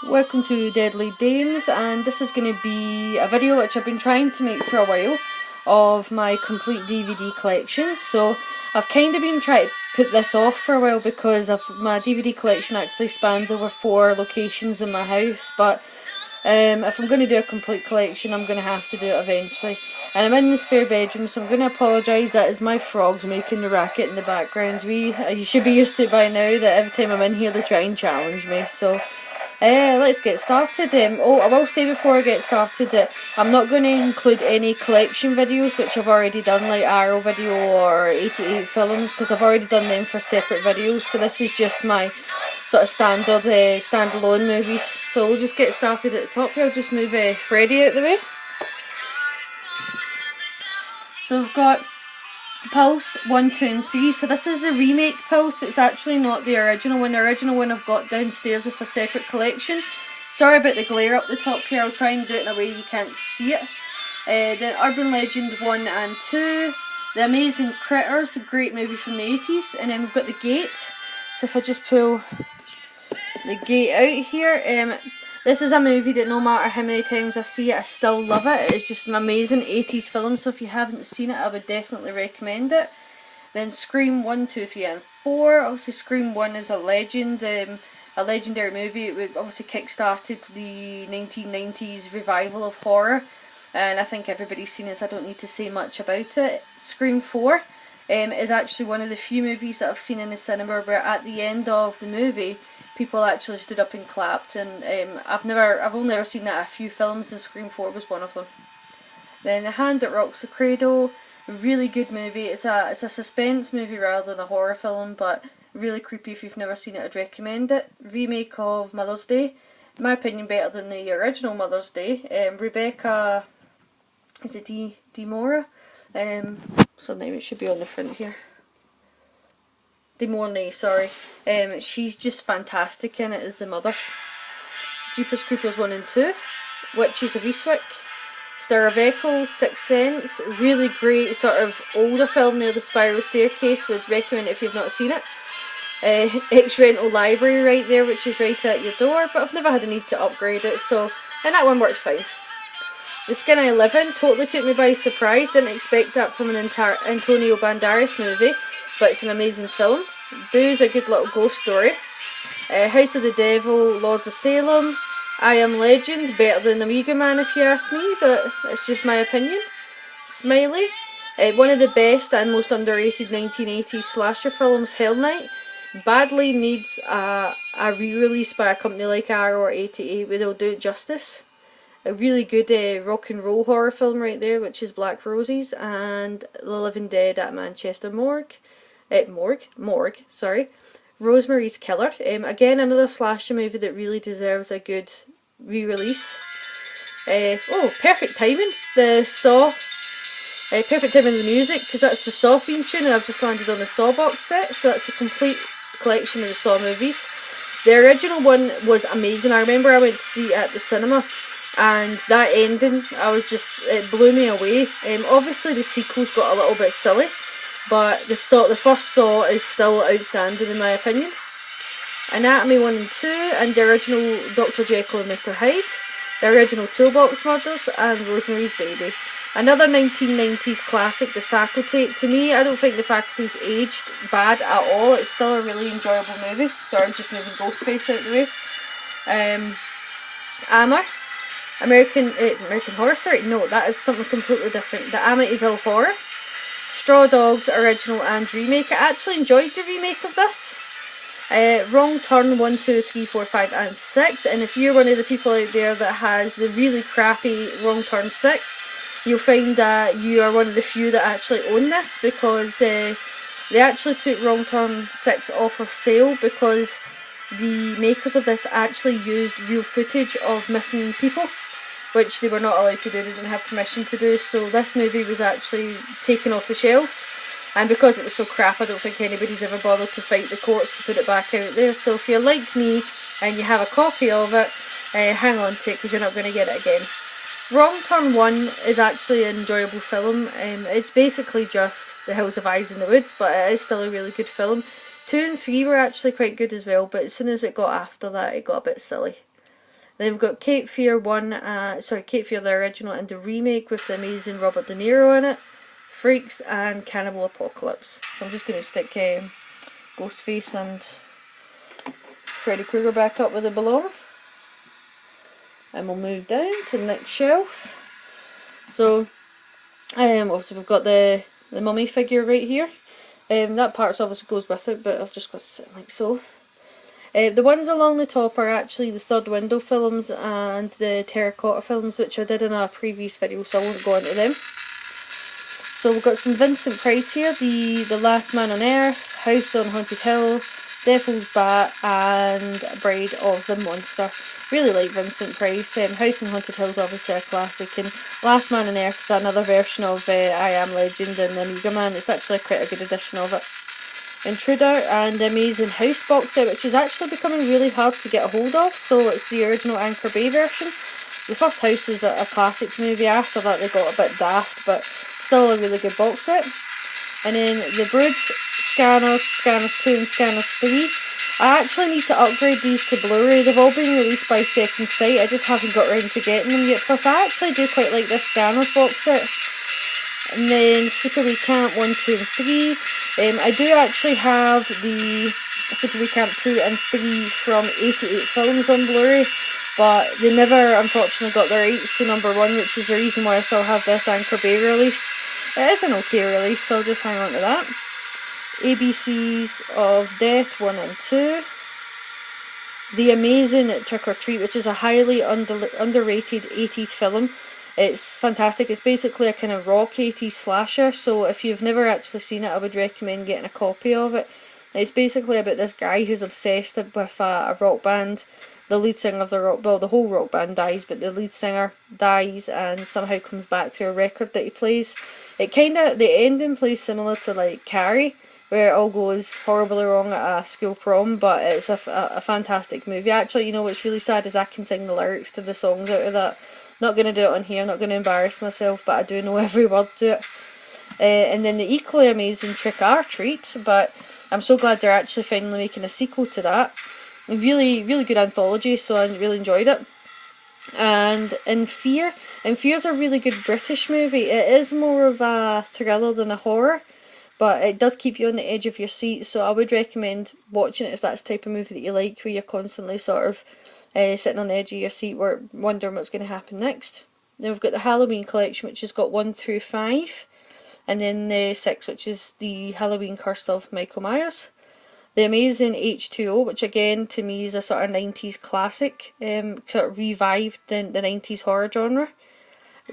Welcome to Deadly Dames, and this is going to be a video which I've been trying to make for a while of my complete DVD collection. So I've kind of been trying to put this off for a while because my DVD collection actually spans over 4 locations in my house, but if I'm going to do a complete collection I'm going to have to do it eventually. And I'm in the spare bedroom, so I'm going to apologise. That is my frogs making the racket in the background. You should be used to it by now that every time I'm in here they try and challenge me. So let's get started. I will say before I get started that I'm not going to include any collection videos which I've already done, like Arrow video or 88 films, because I've already done them for separate videos. So this is just my sort of standard standalone movies. So we'll just get started at the top here. I'll just move Freddy out of the way. So we've got Pulse 1, 2 and 3. So this is the remake Pulse. It's actually not the original one. The original one I've got downstairs with a separate collection. Sorry about the glare up the top here. I'll try and do it in a way you can't see it. The Urban Legend 1 and 2. The Amazing Critters, a great movie from the 80s. And then we've got The Gate. So if I just pull The Gate out here. This is a movie that no matter how many times I see it, I still love it. It's just an amazing 80s film, so if you haven't seen it, I would definitely recommend it. Then Scream 1, 2, 3 and 4. Obviously Scream 1 is a legend, a legendary movie. It obviously kick-started the 1990s revival of horror, and I think everybody's seen it, so I don't need to say much about it. Scream 4 is actually one of the few movies that I've seen in the cinema where at the end of the movie people actually stood up and clapped, and I've only ever seen that a few films, and Scream 4 was one of them. Then The Hand That Rocks the Cradle, a really good movie. It's a suspense movie rather than a horror film, but really creepy. If you've never seen it, I'd recommend it. Remake of Mother's Day, in my opinion better than the original Mother's Day. Rebecca, is it De Mora? So name it should be on the front here. De Mornay, sorry. She's just fantastic in it as the mother. Jeepers Creepers 1 and 2. Witches of Eastwick. Star of Eccles, Sixth Sense. Really great sort of older film near the Spiral Staircase. Would recommend it if you've not seen it. X-Rental Library right there, which is right at your door, but I've never had a need to upgrade it, so, and that one works fine. The Skin I Live In totally took me by surprise. Didn't expect that from an Antonio Banderas movie, but it's an amazing film. Boo's a good little ghost story. House of the Devil, Lords of Salem. I Am Legend, better than Amiga Man if you ask me, but it's just my opinion. Smiley, one of the best and most underrated 1980s slasher films, Hell Night. Badly needs a re-release by a company like Arrow or 88 where they'll do it justice. A really good rock and roll horror film right there, which is Black Roses, and The Living Dead at Manchester Morgue. Sorry. Rosemary's Killer. Again, another slasher movie that really deserves a good re-release. Perfect timing. The Saw. Perfect timing of the music, because that's the Saw theme tune, and I've just landed on the Saw box set, so that's a complete collection of the Saw movies. The original one was amazing. I remember I went to see it at the cinema, and that ending, it blew me away. Obviously the sequels got a little bit silly, but the first Saw is still outstanding in my opinion. Anatomy 1 and 2, and the original Dr. Jekyll and Mr. Hyde, the original Toolbox Murders, and Rosemary's Baby. Another 1990s classic, The Faculty. To me, I don't think The Faculty's aged bad at all. It's still a really enjoyable movie. Sorry, I'm just moving Ghostface out of the way. Hammer. American Horror Story? No, that is something completely different. The Amityville Horror. Straw Dogs, original and remake. I actually enjoyed the remake of this. Wrong Turn 1, 2, 3, 4, 5 and 6. And if you're one of the people out there that has the really crappy Wrong Turn 6, you'll find that you are one of the few that actually own this, because they actually took Wrong Turn 6 off of sale because the makers of this actually used real footage of missing people, which they were not allowed to do. They didn't have permission to do, so this movie was actually taken off the shelves, and because it was so crap I don't think anybody's ever bothered to fight the courts to put it back out there. So if you're like me and you have a copy of it, hang on to it, because you're not going to get it again. Wrong Turn 1 is actually an enjoyable film. It's basically just The Hills Have Eyes in the Woods, but it is still a really good film. 2 and 3 were actually quite good as well, but as soon as it got after that, it got a bit silly. Then we've got Cape Fear Cape Fear the original and the remake with the amazing Robert De Niro in it, Freaks and Cannibal Apocalypse. So I'm just going to stick Ghostface and Freddy Krueger back up where they belong. And we'll move down to the next shelf. So, obviously we've got the mummy figure right here. That part obviously goes with it, but I've just got to sit like so. The ones along the top are actually the Third Window films and the Terracotta films, which I did in a previous video, so I won't go into them. So we've got some Vincent Price here, the Last Man on Earth, House on Haunted Hill, Devil's Bat and Bride of the Monster. Really like Vincent Price. House on Haunted Hill is obviously a classic, and Last Man on Earth is another version of I Am Legend and Amiga Man. It's actually quite a good edition of it. Intruder and the Amazing House box set, which is actually becoming really hard to get a hold of, so it's the original Anchor Bay version. The first House is a classic movie, after that they got a bit daft, but still a really good box set. And then the Brood, Scanners, Scanners 2 and Scanners 3. I actually need to upgrade these to Blu-ray. They've all been released by Second Sight, I just haven't got around to getting them yet. Plus I actually do quite like this Scanners box set. And then Sleepaway Camp 1, 2 and 3. I do actually have the Sleepaway Camp 2 and 3 from 88 Films on Blu-ray, but they never unfortunately got their rights to number 1, which is the reason why I still have this Anchor Bay release. It is an okay release, so I'll just hang on to that. ABCs of Death 1 and 2. The Amazing Trick or Treat, which is a highly underrated 80s film. It's fantastic. It's basically a kind of rock 80s slasher, so if you've never actually seen it, I would recommend getting a copy of it. It's basically about this guy who's obsessed with a rock band. The lead singer of the rock, well, the whole rock band dies, but the lead singer dies and somehow comes back to a record that he plays. It the ending plays similar to like Carrie, where it all goes horribly wrong at a school prom, but it's a fantastic movie. Actually, you know what's really sad is I can sing the lyrics to the songs out of that. Not going to do it on here, not going to embarrass myself, but I do know every word to it. And then the equally amazing Trick or Treat, but I'm so glad they're actually finally making a sequel to that. Really, really good anthology, so I really enjoyed it. And In Fear is a really good British movie. It is more of a thriller than a horror, but it does keep you on the edge of your seat, so I would recommend watching it if that's the type of movie that you like, where you're constantly sort of sitting on the edge of your seat wondering what's going to happen next. Then we've got the Halloween collection, which has got 1 through 5, and then the 6, which is the Halloween Curse of Michael Myers. The Amazing H2O, which again to me is a sort of 90s classic, sort of revived the 90s horror genre.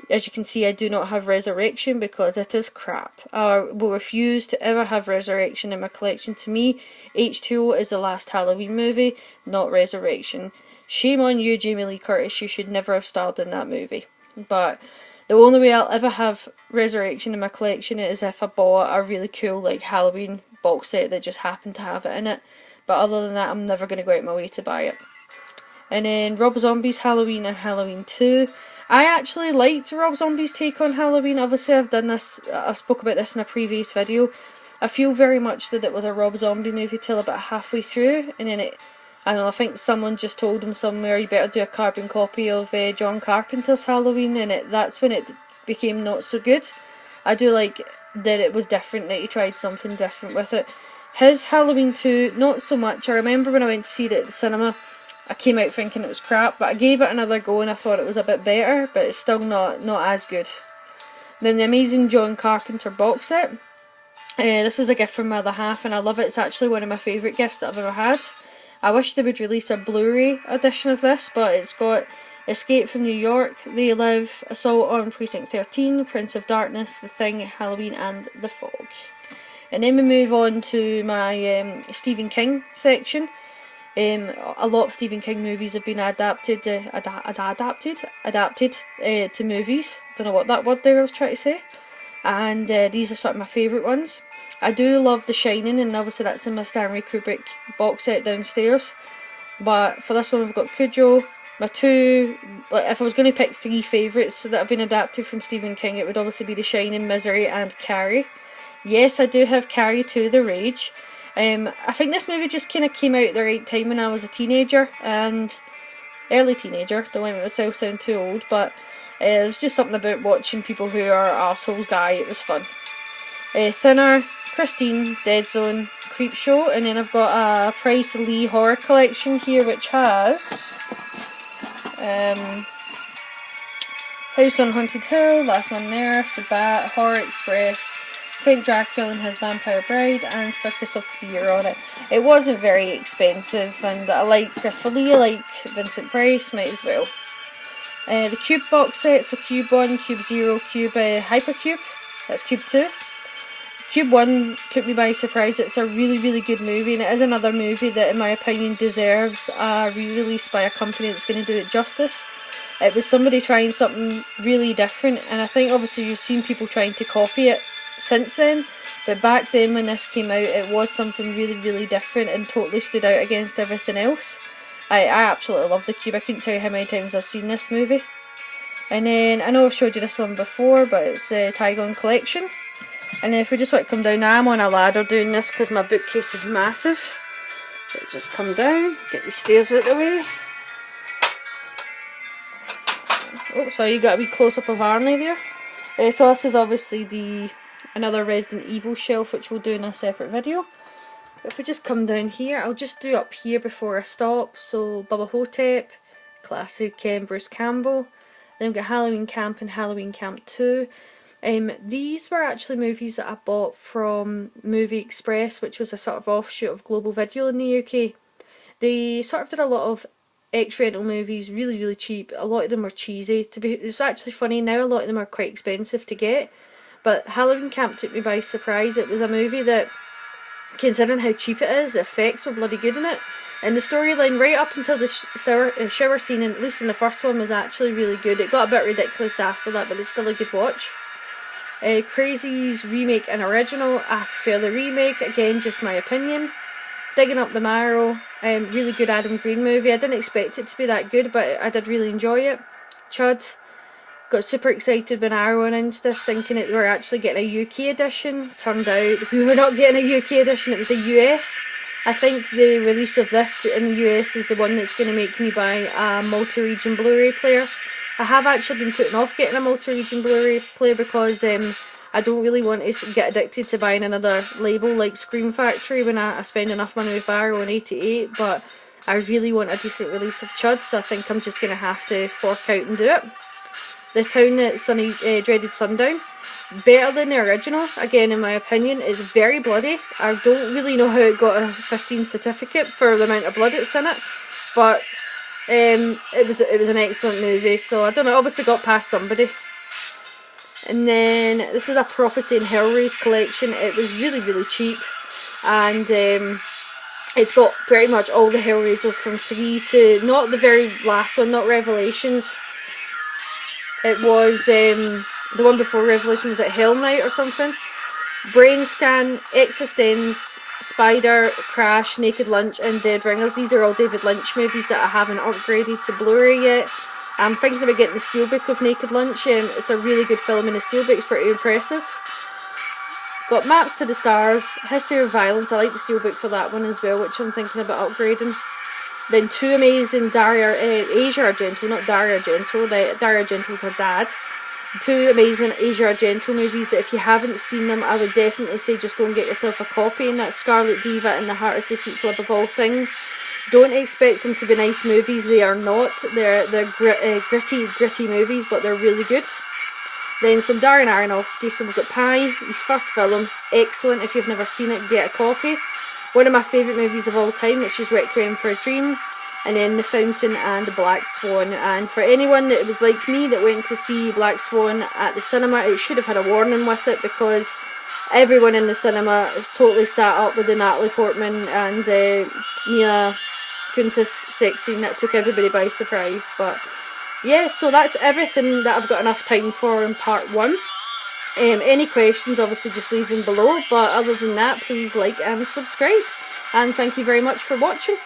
As you can see, I do not have Resurrection because it is crap. I will refuse to ever have Resurrection in my collection. To me, H2O is the last Halloween movie, not Resurrection. Shame on you, Jamie Lee Curtis, you should never have starred in that movie. But the only way I'll ever have Resurrection in my collection is if I bought a really cool like Halloween box set that just happened to have it in it. But other than that, I'm never going to go out my way to buy it. And then Rob Zombie's Halloween and Halloween 2. I actually liked Rob Zombie's take on Halloween. Obviously I spoke about this in a previous video. I feel very much that it was a Rob Zombie movie till about halfway through, and then I don't know, I think someone just told him somewhere, you better do a carbon copy of John Carpenter's Halloween, and that's when it became not so good. I do like that it was different, that he tried something different with it. His Halloween 2, not so much. I remember when I went to see it at the cinema, I came out thinking it was crap, but I gave it another go and I thought it was a bit better, but it's still not as good. Then the Amazing John Carpenter box set. This is a gift from my other half and I love it. It's actually one of my favourite gifts that I've ever had. I wish they would release a Blu-ray edition of this, but it's got Escape from New York, They Live, Assault on Precinct 13, Prince of Darkness, The Thing, Halloween and The Fog. And then we move on to my Stephen King section. A lot of Stephen King movies have been adapted to movies. Don't know what that word there I was trying to say. And these are sort of my favourite ones. I do love The Shining, and obviously that's in my Stanley Kubrick box set downstairs. But for this one we've got Cujo. My two, if I was going to pick 3 favourites that have been adapted from Stephen King, it would obviously be The Shining, Misery and Carrie. Yes, I do have Carrie 2, The Rage. I think this movie just kind of came out at the right time when I was a teenager, and early teenager. Don't let myself sound too old, but it was just something about watching people who are arseholes die. It was fun. Thinner, Christine, Dead Zone, Creepshow, and then I've got a Price Lee horror collection here which has House on Haunted Hill, Last Man on Earth, The Bat, Horror Express, Count Dracula and His Vampire Bride, and Circus of Fear on it. It wasn't very expensive, and I like Christopher Lee, I like Vincent Price, might as well. The Cube box set, so Cube 1, Cube 0, Cube Hypercube, that's Cube 2. Cube 1 took me by surprise. It's a really, really good movie, and it is another movie that, in my opinion, deserves a re-release by a company that's going to do it justice. It was somebody trying something really different, and I think obviously you've seen people trying to copy it since then, but back then when this came out, it was something really, really different and totally stood out against everything else. I absolutely love the Cube. I couldn't tell you how many times I've seen this movie. And then, I know I've showed you this one before, but it's the Tygon Collection. And then if we just want to come down, now I'm on a ladder doing this because my bookcase is massive. So just come down, get the stairs out of the way. Oh, sorry, you got a wee close up of Arnie there. So this is obviously another Resident Evil shelf, which we'll do in a separate video. But if we just come down here, I'll just do up here before I stop. So Bubba Hotep, classic Bruce Campbell. Then we've got Halloween Camp and Halloween Camp 2. These were actually movies that I bought from Movie Express, which was a sort of offshoot of Global Video in the UK. They sort of did a lot of ex-rental movies, really, really cheap. A lot of them were cheesy. It's actually funny, now a lot of them are quite expensive to get. But Halloween Camp took me by surprise. It was a movie that, considering how cheap it is, the effects were bloody good in it. And the storyline right up until the shower scene, and at least in the first one, was actually really good. It got a bit ridiculous after that, but it's still a good watch. Crazy's remake and original, I prefer the remake, again just my opinion. Digging Up the Marrow, really good Adam Green movie. I didn't expect it to be that good, but I did really enjoy it. Chud, got super excited when Arrow announced this, thinking that we were actually getting a UK edition. Turned out we were not getting a UK edition, it was a US. I think the release of this in the US is the one that's going to make me buy a multi-region Blu-ray player. I have actually been putting off getting a multi-region Blu-ray player because I don't really want to get addicted to buying another label like Scream Factory when I spend enough money with Arrow and 88, but I really want a decent release of Chud, so I think I'm just going to have to fork out and do it. The Town That Sunny Dreaded Sundown, better than the original, again in my opinion. It's very bloody. I don't really know how it got a 15 certificate for the amount of blood it's in it, but it was an excellent movie, so I don't know, obviously got past somebody. And then this is a Prophecy and Hellraise collection. It was really, really cheap, and it's got pretty much all the Hellraisers from 3 to, not the very last one, not Revelations. It was the one before Revelation, was it Hell Night or something? Brain Scan, Existence, Spider, Crash, Naked Lunch and Dead Ringers. These are all David Lynch movies that I haven't upgraded to Blu-ray yet. I'm thinking about getting the Steelbook of Naked Lunch. It's a really good film and the Steelbook's pretty impressive. Got Maps to the Stars, History of Violence. I like the Steelbook for that one as well, which I'm thinking about upgrading. Then two amazing Asia Argento, not Dario Argento, Dario Argento's her dad. Two amazing Asia Argento movies that if you haven't seen them, I would definitely say just go and get yourself a copy. And that's Scarlet Diva and The Heart is Deceitful Above All Things. Don't expect them to be nice movies, they are not. They're gritty movies, but they're really good. Then some Darren Aronofsky, so we've got Pi, his first film, excellent. If you've never seen it, get a copy. One of my favourite movies of all time, which is Requiem for a Dream. And then The Fountain and The Black Swan. And for anyone that was like me that went to see Black Swan at the cinema, it should have had a warning with it, because everyone in the cinema is totally sat up with the Natalie Portman and Mila Kunis sex scene that took everybody by surprise. But yeah, so that's everything that I've got enough time for in part 1. Any questions, obviously just leave them below, but other than that, please like and subscribe, and thank you very much for watching.